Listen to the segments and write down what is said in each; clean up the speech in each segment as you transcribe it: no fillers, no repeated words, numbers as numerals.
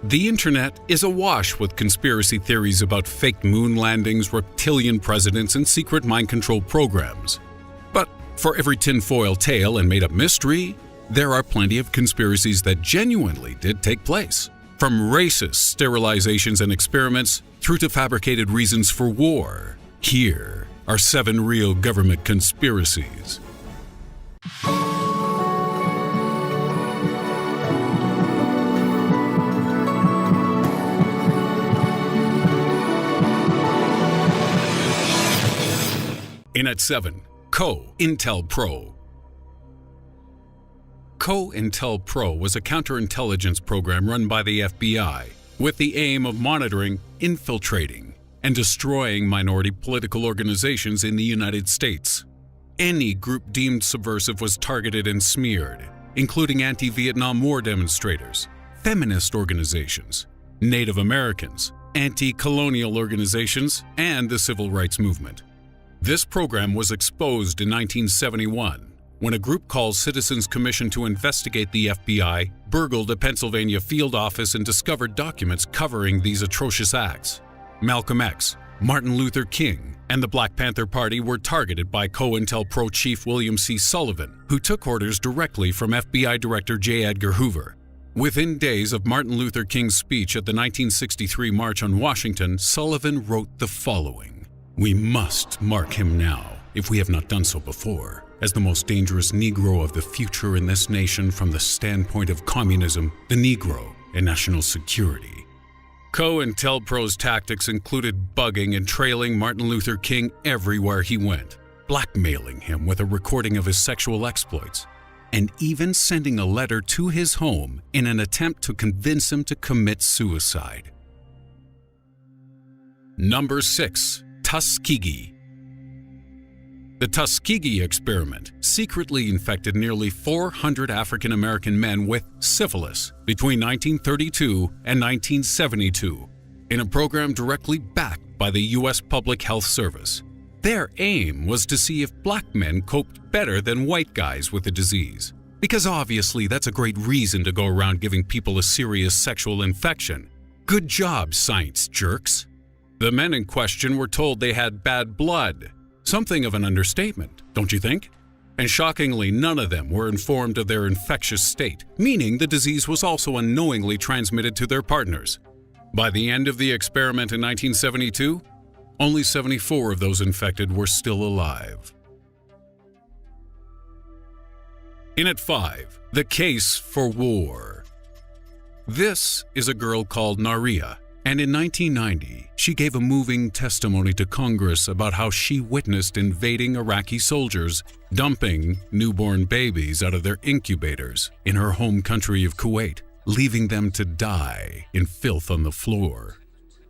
The internet is awash with conspiracy theories about fake moon landings, reptilian presidents, and secret mind control programs. But for every tinfoil tale and made-up mystery, there are plenty of conspiracies that genuinely did take place. From racist sterilizations and experiments through to fabricated reasons for war. Here are 7 real government conspiracies. In at 7, COINTELPRO. COINTELPRO was a counterintelligence program run by the FBI with the aim of monitoring, infiltrating, and destroying minority political organizations in the United States. Any group deemed subversive was targeted and smeared, including anti-Vietnam War demonstrators, feminist organizations, Native Americans, anti-colonial organizations, and the civil rights movement. This program was exposed in 1971 when a group called Citizens Commission to Investigate the FBI burgled a Pennsylvania field office and discovered documents covering these atrocious acts. Malcolm X, Martin Luther King, and the Black Panther Party were targeted by COINTELPRO Chief William C. Sullivan, who took orders directly from FBI Director J. Edgar Hoover. Within days of Martin Luther King's speech at the 1963 March on Washington, Sullivan wrote the following: "We must mark him now, if we have not done so before, as the most dangerous Negro of the future in this nation from the standpoint of communism, the Negro, and national security." COINTELPRO's tactics included bugging and trailing Martin Luther King everywhere he went, blackmailing him with a recording of his sexual exploits, and even sending a letter to his home in an attempt to convince him to commit suicide. Number 6. Tuskegee. The Tuskegee experiment secretly infected nearly 400 African American men with syphilis between 1932 and 1972 in a program directly backed by the U.S. Public Health Service. Their aim was to see if black men coped better than white guys with the disease, because obviously that's a great reason to go around giving people a serious sexual infection. Good job, science jerks. The men in question were told they had bad blood. Something of an understatement, don't you think? And shockingly, none of them were informed of their infectious state, meaning the disease was also unknowingly transmitted to their partners. By the end of the experiment in 1972, only 74 of those infected were still alive. In at 5, the case for war. This is a girl called Naria. And in 1990, she gave a moving testimony to Congress about how she witnessed invading Iraqi soldiers dumping newborn babies out of their incubators in her home country of Kuwait, leaving them to die in filth on the floor.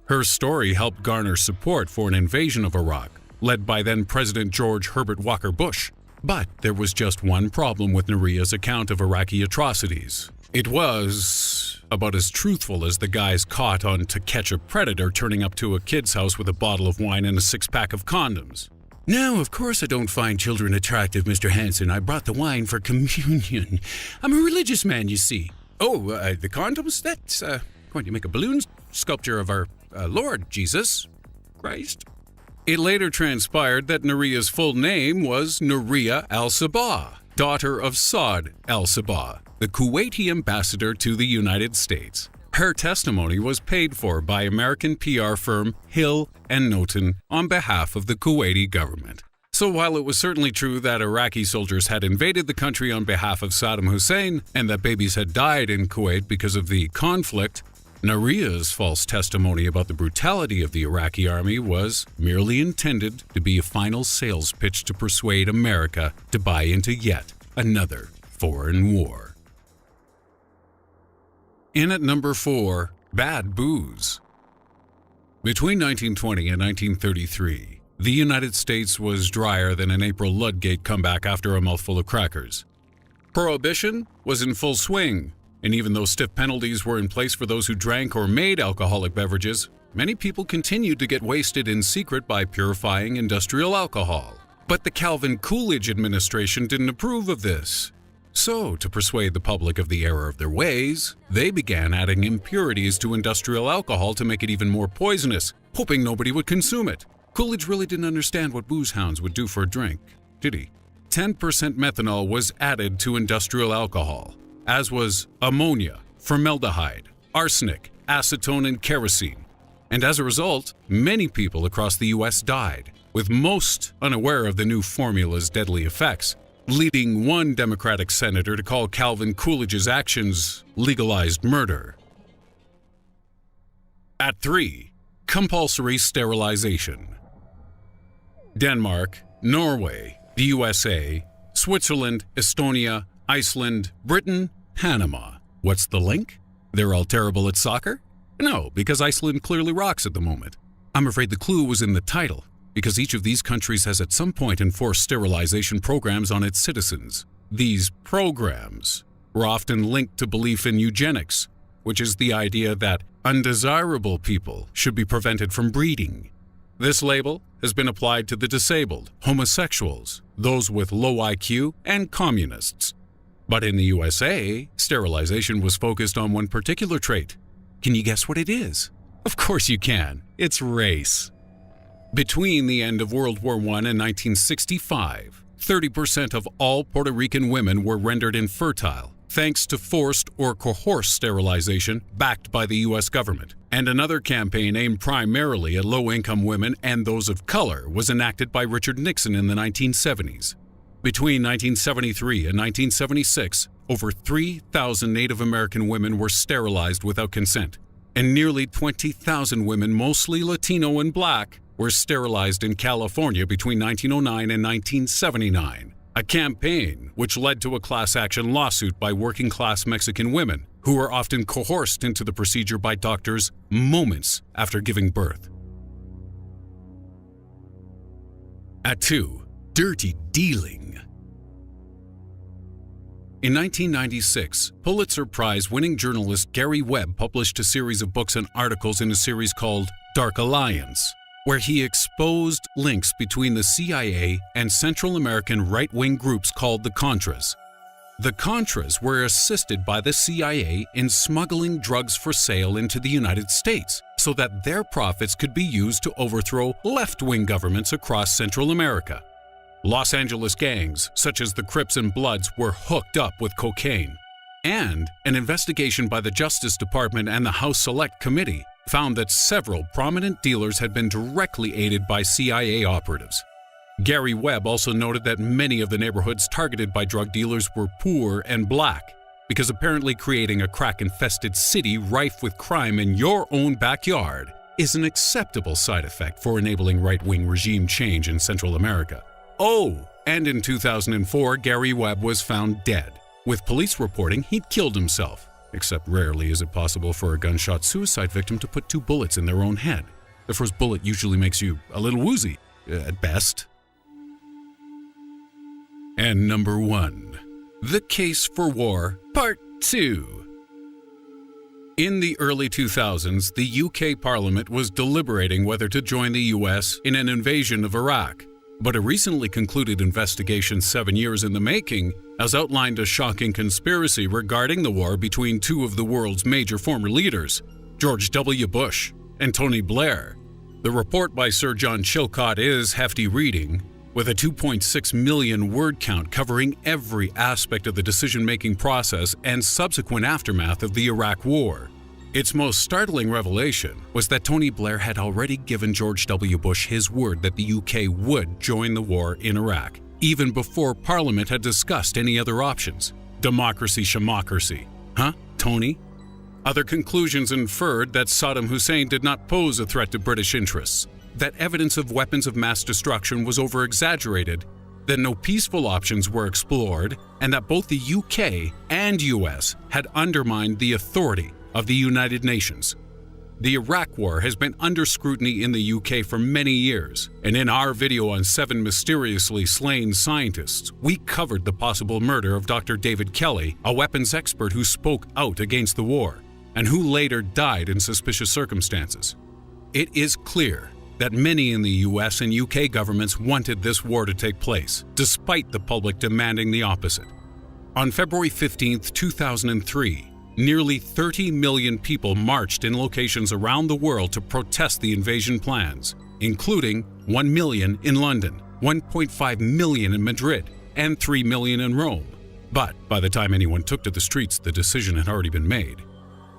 Her story helped garner support for an invasion of Iraq, led by then-President George Herbert Walker Bush. But there was just one problem with Naria's account of Iraqi atrocities. It was about as truthful as the guys caught on To Catch a Predator turning up to a kid's house with a bottle of wine and a 6-pack of condoms. "No, of course I don't find children attractive, Mr. Hanson. I brought the wine for communion. I'm a religious man, you see." "Oh, the condoms? That's going to make a balloon sculpture of our Lord Jesus Christ." It later transpired that Naria's full name was Naria al-Sabah, daughter of Saud al-Sabah, the Kuwaiti ambassador to the United States. Her testimony was paid for by American PR firm Hill & Knowlton on behalf of the Kuwaiti government. So while it was certainly true that Iraqi soldiers had invaded the country on behalf of Saddam Hussein and that babies had died in Kuwait because of the conflict, Naria's false testimony about the brutality of the Iraqi army was merely intended to be a final sales pitch to persuade America to buy into yet another foreign war. In at number 4, bad booze. Between 1920 and 1933, the United States was drier than an April Ludgate comeback after a mouthful of crackers. Prohibition was in full swing, and even though stiff penalties were in place for those who drank or made alcoholic beverages, many people continued to get wasted in secret by purifying industrial alcohol. But the Calvin Coolidge administration didn't approve of this. So, to persuade the public of the error of their ways, they began adding impurities to industrial alcohol to make it even more poisonous, hoping nobody would consume it. Coolidge really didn't understand what booze hounds would do for a drink, did he? 10% methanol was added to industrial alcohol, as was ammonia, formaldehyde, arsenic, acetone, and kerosene. And as a result, many people across the U.S. died, with most unaware of the new formula's deadly effects, leading one Democratic senator to call Calvin Coolidge's actions legalized murder. At 3, compulsory sterilization. Denmark, Norway, the USA, Switzerland, Estonia, Iceland, Britain, Panama. What's the link? They're all terrible at soccer? No, because Iceland clearly rocks at the moment. I'm afraid the clue was in the title, because each of these countries has at some point enforced sterilization programs on its citizens. These programs were often linked to belief in eugenics, which is the idea that undesirable people should be prevented from breeding. This label has been applied to the disabled, homosexuals, those with low IQ, and communists. But in the USA, sterilization was focused on one particular trait. Can you guess what it is? Of course you can. It's race. Between the end of World War I and 1965, 30% of all Puerto Rican women were rendered infertile, thanks to forced or coerced sterilization backed by the U.S. government. And another campaign aimed primarily at low-income women and those of color was enacted by Richard Nixon in the 1970s. Between 1973 and 1976, over 3,000 Native American women were sterilized without consent, and nearly 20,000 women, mostly Latino and Black, were sterilized in California between 1909 and 1979, a campaign which led to a class action lawsuit by working-class Mexican women who were often coerced into the procedure by doctors moments after giving birth. At 2, dirty dealing. In 1996, Pulitzer Prize-winning journalist Gary Webb published a series of books and articles in a series called Dark Alliance, where he exposed links between the CIA and Central American right-wing groups called the Contras. The Contras were assisted by the CIA in smuggling drugs for sale into the United States so that their profits could be used to overthrow left-wing governments across Central America. Los Angeles gangs, such as the Crips and Bloods, were hooked up with cocaine. And an investigation by the Justice Department and the House Select Committee found that several prominent dealers had been directly aided by CIA operatives. Gary Webb also noted that many of the neighborhoods targeted by drug dealers were poor and Black, because apparently creating a crack-infested city rife with crime in your own backyard is an acceptable side effect for enabling right-wing regime change in Central America. Oh, and in 2004, Gary Webb was found dead, with police reporting he'd killed himself. Except rarely is it possible for a gunshot suicide victim to put 2 bullets in their own head. The first bullet usually makes you a little woozy, at best. And number 1, The Case for War, Part 2. In the early 2000s, the UK Parliament was deliberating whether to join the US in an invasion of Iraq. But a recently concluded investigation 7 years in the making has outlined a shocking conspiracy regarding the war between 2 of the world's major former leaders, George W. Bush and Tony Blair. The report by Sir John Chilcot is hefty reading, with a 2.6 million word count covering every aspect of the decision-making process and subsequent aftermath of the Iraq War. Its most startling revelation was that Tony Blair had already given George W. Bush his word that the UK would join the war in Iraq, even before Parliament had discussed any other options. Democracy shamocracy. Huh, Tony? Other conclusions inferred that Saddam Hussein did not pose a threat to British interests, that evidence of weapons of mass destruction was over-exaggerated, that no peaceful options were explored, and that both the UK and US had undermined the authority of the United Nations. The Iraq War has been under scrutiny in the UK for many years, and in our video on 7 mysteriously slain scientists, we covered the possible murder of Dr. David Kelly, a weapons expert who spoke out against the war, and who later died in suspicious circumstances. It is clear that many in the US and UK governments wanted this war to take place, despite the public demanding the opposite. On February 15, 2003, nearly 30 million people marched in locations around the world to protest the invasion plans, including 1 million in London, 1.5 million in Madrid, and 3 million in Rome. But by the time anyone took to the streets, the decision had already been made.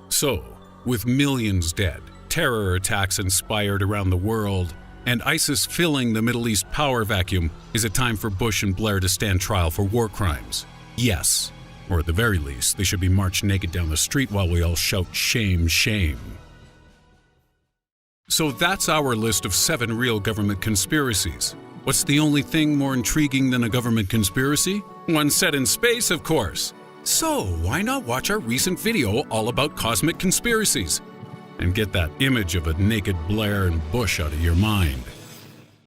So, with millions dead, terror attacks inspired around the world, and ISIS filling the Middle East power vacuum, is it time for Bush and Blair to stand trial for war crimes? Yes. Or at the very least, they should be marched naked down the street while we all shout, "Shame, shame." So that's our list of 7 real government conspiracies. What's the only thing more intriguing than a government conspiracy? One set in space, of course. So why not watch our recent video all about cosmic conspiracies? And get that image of a naked Blair and Bush out of your mind.